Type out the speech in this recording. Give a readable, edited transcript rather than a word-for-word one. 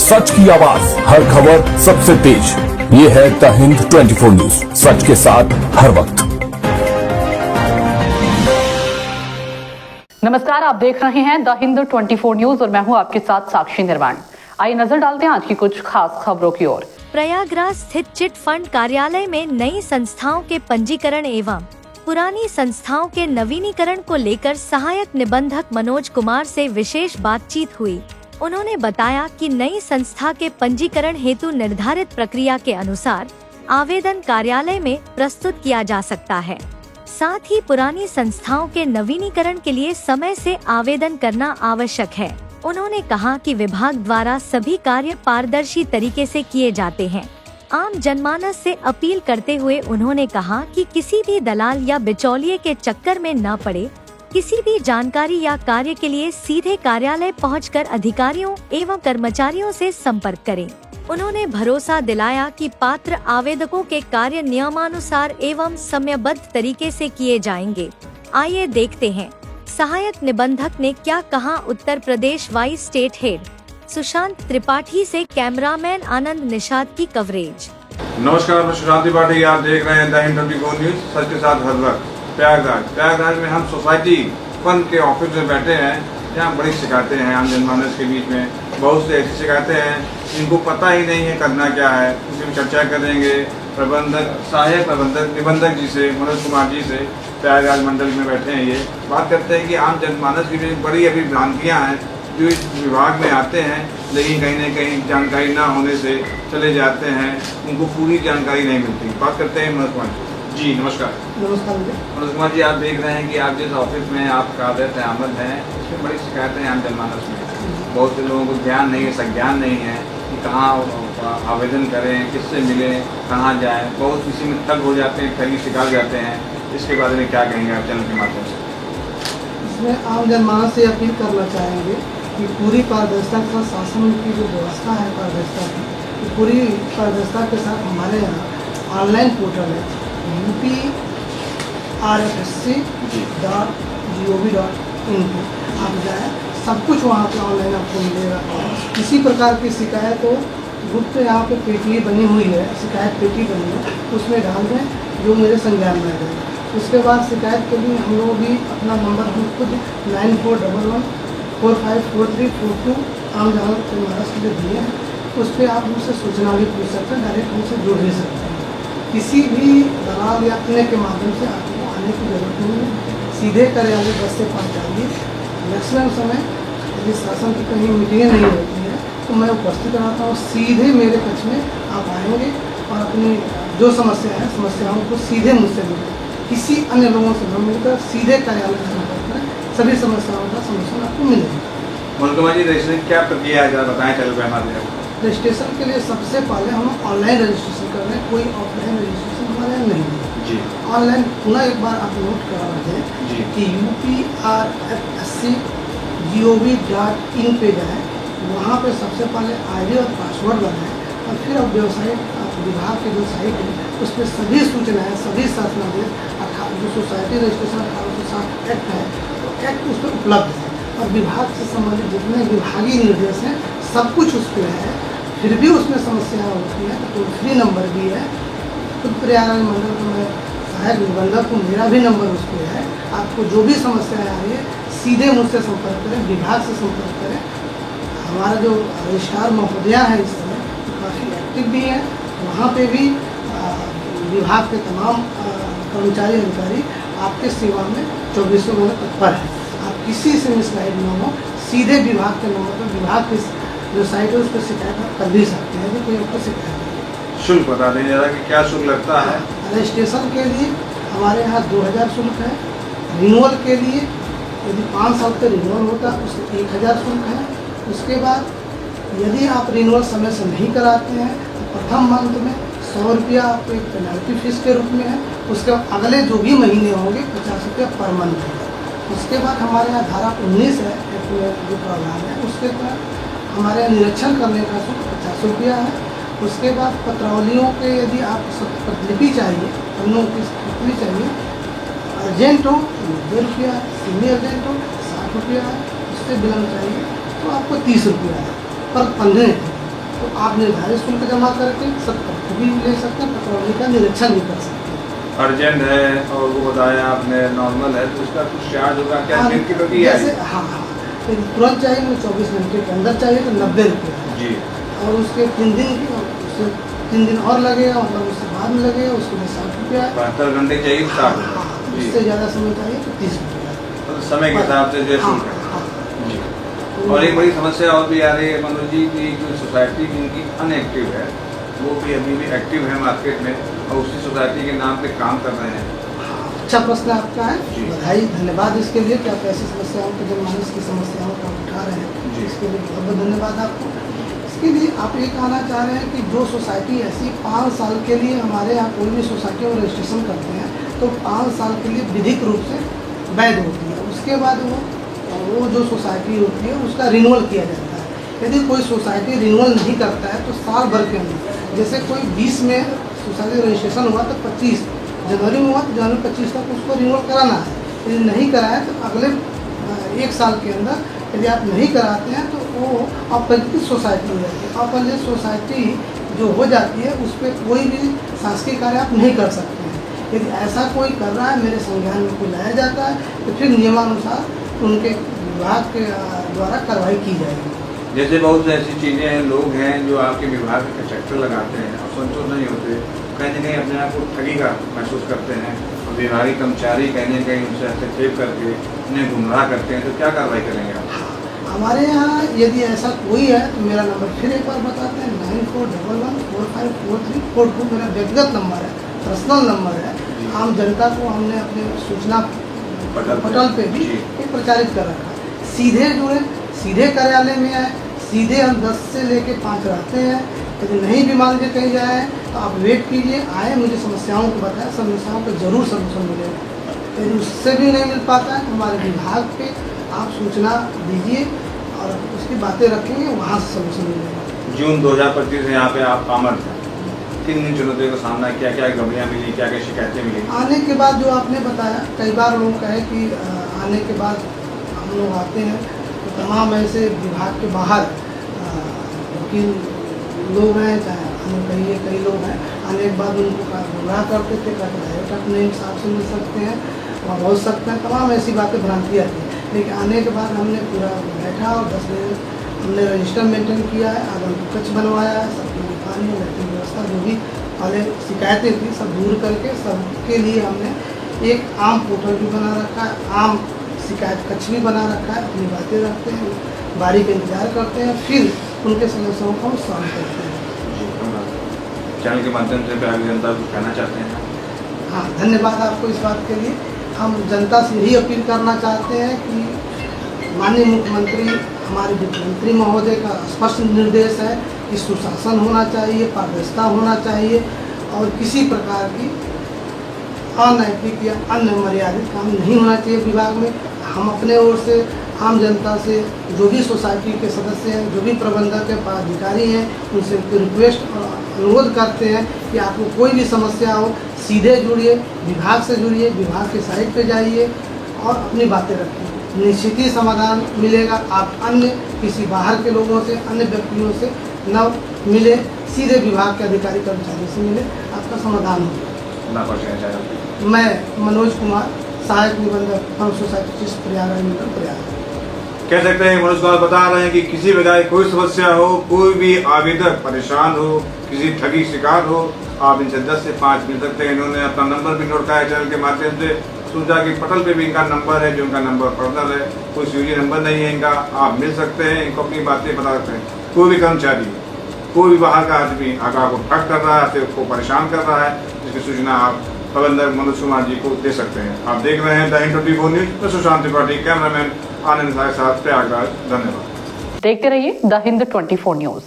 सच की आवाज, हर खबर सबसे तेज। ये है द हिंद 24 न्यूज, सच के साथ हर वक्त। नमस्कार, आप देख रहे हैं द हिंद 24 न्यूज और मैं हूं आपके साथ साक्षी निर्वाण। आइए नजर डालते हैं आज की कुछ खास खबरों की ओर। प्रयागराज स्थित चिट फंड कार्यालय में नई संस्थाओं के पंजीकरण एवं पुरानी संस्थाओं के नवीनीकरण को लेकर सहायक निबंधक मनोज कुमार से विशेष बातचीत हुई। उन्होंने बताया कि नई संस्था के पंजीकरण हेतु निर्धारित प्रक्रिया के अनुसार आवेदन कार्यालय में प्रस्तुत किया जा सकता है। साथ ही पुरानी संस्थाओं के नवीनीकरण के लिए समय से आवेदन करना आवश्यक है। उन्होंने कहा कि विभाग द्वारा सभी कार्य पारदर्शी तरीके से किए जाते हैं। आम जनमानस से अपील करते हुए उन्होंने कहा कि किसी भी दलाल या बिचौलिए के चक्कर में न पड़े। किसी भी जानकारी या कार्य के लिए सीधे कार्यालय पहुंचकर अधिकारियों एवं कर्मचारियों से संपर्क करें। उन्होंने भरोसा दिलाया कि पात्र आवेदकों के कार्य नियमानुसार एवं समयबद्ध तरीके से किए जाएंगे। आइए देखते हैं सहायक निबंधक ने क्या कहा। Uttar Pradesh vice state head Sushant Tripathi से कैमरामैन आनंद निषाद की कवरेज। नमस्कार, मैं सुशांत त्रिपाठी, आप देख रहे हैं द हिंद 24 न्यूज, सच के साथ हर वक्त। प्रयागराज में हम सोसाइटी फंड के ऑफिस में बैठे हैं, जहाँ बड़ी शिकायतें हैं आम जनमानस के बीच में। बहुत से ऐसी शिकायतें हैं जिनको पता ही नहीं है करना क्या है। उसमें चर्चा करेंगे सहायक प्रबंधक निबंधक जी से, मनोज कुमार जी से। प्रयागराज मंडल में बैठे हैं, ये बात करते हैं कि आम जनमानस की बड़ी अभी भ्रांतियाँ हैं जो इस विभाग में आते हैं, लेकिन कहीं न कहीं जानकारी ना होने से चले जाते हैं, उनको पूरी जानकारी नहीं मिलती। बात करते हैं मनोज कुमार जी। नमस्कार। नमस्कार मनोज कुमार जी, आप देख रहे हैं कि आप जिस ऑफिस में आप कार्यरत आमद हैं, उसमें बड़ी शिकायतें हैं आम जनमानस में। बहुत से लोगों को ज्ञान नहीं है, संज्ञान नहीं है कि कहाँ आवेदन करें, किससे मिलें, कहाँ जाएं। बहुत किसी में ठग हो जाते हैं, ठगी शिकार जाते हैं। इसके बारे में क्या कहेंगे आप चैनल के माध्यम से? इसमें आम जनमानस से अपील करना चाहेंगे कि पूरी पारदर्शिता के साथ शासन की जो व्यवस्था है पारदर्शिता की, पूरी पारदर्शिता के साथ हमारे यहाँ ऑनलाइन पोर्टल है UPRFSC.gov.in पे आप जाएँ, सब कुछ वहाँ पे ऑनलाइन आपको मिलेगा। किसी प्रकार की शिकायत हो, गुप्त यहाँ पे पेटी बनी हुई है, शिकायत पेटी बनी है, उसमें डाल दें जो मेरे संज्ञान में आ जाए। उसके बाद शिकायत के लिए हम लोग भी अपना नंबर हम खुद 9411454342 आम जनमानस के लिए दिए हैं। उस पर आप मुझसे सूचना भी पूछ सकते हैं, डायरेक्ट हमसे जुड़ भी सकते हैं। किसी भी दलाल या अपने के माध्यम से आपको आने की जरूरत नहीं है। सीधे कार्यालय बस से पहुँच जाइए। मैक्सिमम समय यदि शासन की कहीं मीटिंगें नहीं होती है तो मैं उपस्थित रहता हूँ। सीधे मेरे कक्ष में आप आएंगे और अपनी जो समस्या है समस्याओं को सीधे मुझसे मिलें। किसी अन्य लोगों से न मिलकर सीधे कार्यालय से संपर्क करें, सभी समस्याओं का समाधान आपको मिलेगा। मनोज कुमार जी, रजिस्ट्रेशन क्या प्रक्रिया है, जरा बताएं चल पे हमारे। रजिस्ट्रेशन के लिए सबसे पहले हम ऑनलाइन रजिस्ट्रेशन कर रहे हैं, कोई ऑफलाइन रजिस्ट्रेशन हमारे यहाँ नहीं है जी। ऑनलाइन पुनः एक बार आप नोट करा रहे हैं कि UPRFSC.gov.in पे जाएँ, वहाँ पे सबसे पहले ID और पासवर्ड बनाएं और फिर अब व्यवसायिक विभाग की जो साइट है उस पर सभी सूचनाएँ, सभी शासनादेश जो सोसाइटी रजिस्ट्रेशन 1860 एक्ट है, तो एक्ट उस पर उपलब्ध है और विभाग से संबंधित जितने विभागीय निर्देश हैं सब कुछ उस पर है। फिर भी उसमें समस्याएं होती हैं तो टोल फ्री नंबर भी है। खुद प्रयागराज मंडल का मैं सहायक निबंधक हूँ, मेरा भी नंबर उस पर है। आपको जो भी समस्याएं आ रही है सीधे मुझसे संपर्क करें, विभाग से संपर्क करें। हमारा जो रजिस्ट्रार महोदया है इस समय काफ़ी एक्टिव भी है, वहाँ पे भी विभाग के तमाम कर्मचारी अधिकारी आपके सेवा में 24 घंटे तत्पर है। आप किसी से मिसगाइड न हो, सीधे विभाग के नंबर पर विभाग की जो साइट है उस पर शिकायत आप कर भी सकते हैं कि कोई आपको शिकायत नहीं। शुल्क बता दें जरा कि क्या शुल्क लगता है? रजिस्ट्रेशन के लिए हमारे यहाँ 2000 शुल्क है। रिन्यूअल के लिए यदि 5 साल का रिन्यूअल होता है उसमें 1000 शुल्क है। उसके बाद यदि आप रिन्यूअल समय से नहीं कराते हैं तो प्रथम मंथ में 100 रुपया आपको एक पेनल्टी फीस के रूप में है। उसके अगले जो भी महीने होंगे 50 रुपया पर मंथ है। उसके बाद हमारे यहाँ धारा 19 है जो प्रावधान है, उसके तहत हमारे यहाँ निरीक्षण करने का शुल्क 50 रुपया है। उसके बाद पत्रावलियों के यदि आप प्रतिलिपि चाहिए, पन्नों की प्रतिलिपि चाहिए, अर्जेंट हो 90 रुपया, सेमी अर्जेंट हो 60 रुपया है। उससे बिलंग चाहिए तो आपको 30 रुपया है पर 15। तो आप निर्धारित शुल्क जमा करके सब तथ्य भी ले सकते हैं, पटवारी का निरीक्षण भी कर सकते हैं। अर्जेंट है और वो बताया आपने नॉर्मल है तो उसका कुछ चार्ज होगा क्या? हाँ, दिन की प्रक्रिया है? जैसे हाँ हाँ, यदि तुरंत चाहिए तो 24 घंटे के अंदर चाहिए तो 90 रुपये है। जी। और उसके 3 दिन की उससे 3 दिन और लगेगा, मतलब उससे बाद में लगेगा, उसके लिए 60 रुपया है। 72 घंटे चाहिए तो 60 हाँ, रुपये। उससे ज़्यादा समय चाहिए तो 30 रुपया है। तो समय के हिसाब से जो हाँ, शुल्क है। हाँ। जी। और एक बड़ी समस्या और भी आ रही है मनोज जी की जो सोसाइटी जिनकी अनएक्टिव है वो भी अभी भी एक्टिव है मार्केट में और उसी सोसाइटी के नाम पे काम कर रहे हैं। अच्छा प्रश्न आपका है, जी। बधाई, धन्यवाद इसके लिए कि आप ऐसी समस्याओं को, जनमानस की समस्याओं को आप उठा रहे हैं, जी। इसके लिए बहुत बहुत धन्यवाद आपको। इसके लिए आप ये कहना चाह रहे हैं कि जो सोसाइटी ऐसी 5 साल के लिए हमारे यहाँ कोई भी सोसाइटी में रजिस्ट्रेशन करते हैं तो 5 साल के लिए विधिक रूप से वैध होती है। उसके बाद वो जो सोसाइटी होती है उसका रिन्यूअल किया जाता है। यदि कोई सोसाइटी रिन्यूअल नहीं करता है तो साल भर के अंदर, जैसे कोई 20 में सोसाइटी रजिस्ट्रेशन हुआ तो 25 जनवरी में हुआ तो जनवरी 25 तक उसको रिन्यूअल कराना है। यदि नहीं कराया तो अगले 1 साल के अंदर यदि आप नहीं कराते हैं तो वो अपरिचित सोसाइटी हो जाती है। अपरिचित सोसाइटी जो हो जाती है उस पर कोई भी शासकीय कार्य आप नहीं कर सकते हैं। यदि ऐसा कोई कर रहा है, मेरे संज्ञान में कोई लाया जाता है तो फिर नियमानुसार उनके विभाग के द्वारा कार्रवाई की जाएगी। जैसे बहुत से ऐसी चीज़ें हैं, लोग हैं जो आपके विभाग के चक्कर लगाते हैं और संतुष्ट नहीं होते, कहीं न कहीं अपने आप को ठगी का महसूस करते हैं और विभागीय कर्मचारी कहीं न कहीं उनसे हस्तक्षेप करके उन्हें गुमराह करते हैं, तो क्या कार्रवाई करेंगे आप? हमारे यहाँ यदि ऐसा कोई है तो मेरा नंबर फिर एक बार बताते हैं, 9411454342 मेरा व्यक्तिगत नंबर है, पर्सनल नंबर है। आम जनता को हमने अपने सूचना पटल पे भी ये प्रचारित कर रखा है। सीधे जुड़े, सीधे कार्यालय में आए, सीधे हम 10 से लेके 5 रहते हैं। यदि नहीं भी मान लीजिए कहीं जाए तो आप वेट कीजिए, आए, मुझे समस्याओं को बताएं, समस्याओं को जरूर सलूशन मिलेगा। यदि उससे भी नहीं मिल पाता है तो हमारे विभाग पे आप सूचना दीजिए और उसकी बातें रखेंगे, वहाँ से सलूशन मिलेगा। जून 2025 से यहाँ पे आप आमद हैं, किन किन चुनौतियों का सामना किया, क्या गड़बड़ियाँ मिली, क्या क्या शिकायतें मिली? आने के बाद जो आपने बताया, कई बार लोग कहे कि आने के बाद हम लोग आते हैं तो तमाम ऐसे विभाग के बाहर वकील लोग हैं, चाहे हम कहिए कई लोग हैं, आने के बाद उनको गुमराह करते थे, कहते डायरेक्ट अपने हिसाब से मिल सकते हैं, वहाँ पहुँच सकते हैं, तमाम ऐसी बातें भ्रांतियाँ थी। लेकिन आने के बाद हमने पूरा बैठा और 10 बजे हमने रजिस्टर मेंटेन किया है, आगन कक्ष बनवाया है, सबके लिए पानी लैट्रिन व्यवस्था जो भी पहले शिकायतें थी सब दूर करके सबके लिए हमने एक आम पोर्टल भी बना रखा है, आम शिकायत कक्ष भी बना रखा है। अपनी बातें रखते हैं, बारी का इंतजार करते हैं, फिर उनके समस्याओं को हम सॉल्व करते हैं। चैनल के माध्यम से प्यारी जनता को कहना चाहते हैं? हाँ, धन्यवाद आपको इस बात के लिए। हम जनता से यही अपील करना चाहते हैं कि माननीय मुख्यमंत्री, हमारे वित्त मंत्री महोदय का स्पष्ट निर्देश है कि सुशासन होना चाहिए, पारदर्शिता होना चाहिए और किसी प्रकार की अनैतिक या अन्य मर्यादित काम नहीं होना चाहिए विभाग में। हम अपने ओर से आम जनता से, जो भी सोसाइटी के सदस्य हैं, जो भी प्रबंधक हैं, पदाधिकारी हैं, उनसे रिक्वेस्ट और अनुरोध करते हैं कि आपको कोई भी समस्या हो सीधे जुड़िए, विभाग से जुड़िए, विभाग के साइट पे जाइए और अपनी बातें रखिए, निश्चित ही समाधान मिलेगा। आप अन्य किसी बाहर के लोगों से, अन्य व्यक्तियों से न मिले, सीधे विभाग के अधिकारी कर्मचारी से मिले, आपका समाधान होगा। मैं मनोज कुमार, सहायक निबंधक फर्म सोसाइटी प्रयागराज मंडल प्रयागराज। कह सकते हैं मनोज कुमार बता रहे हैं कि किसी प्रकार की कोई समस्या हो, कोई भी आवेदक परेशान हो, किसी ठगी शिकार हो, आप इनसे 10 से 5 मिल सकते हैं। इन्होंने अपना नंबर भी नोट किया है चैनल के माध्यम से, सुविधा की पटल पे भी इनका नंबर है, जो उनका नंबर पर्सनल है, कोई सीरियस नंबर नहीं है इनका, आप मिल सकते हैं, इनको अपनी बातें बता सकते हैं। कोई भी कर्मचारी, कोई भी बाहर का आदमी अगर आपको ठग कर रहा है, आपको परेशान कर रहा है, जिसकी सूचना आप प्रबंधक मनोज कुमार जी को दे सकते हैं। आप देख रहे हैं द हिंद 24 न्यूज, मैं सुशांत त्रिपाठी, कैमरामैन आनंद के साथ प्रयागराज। धन्यवाद। देखते रहिए द हिंद 24 न्यूज।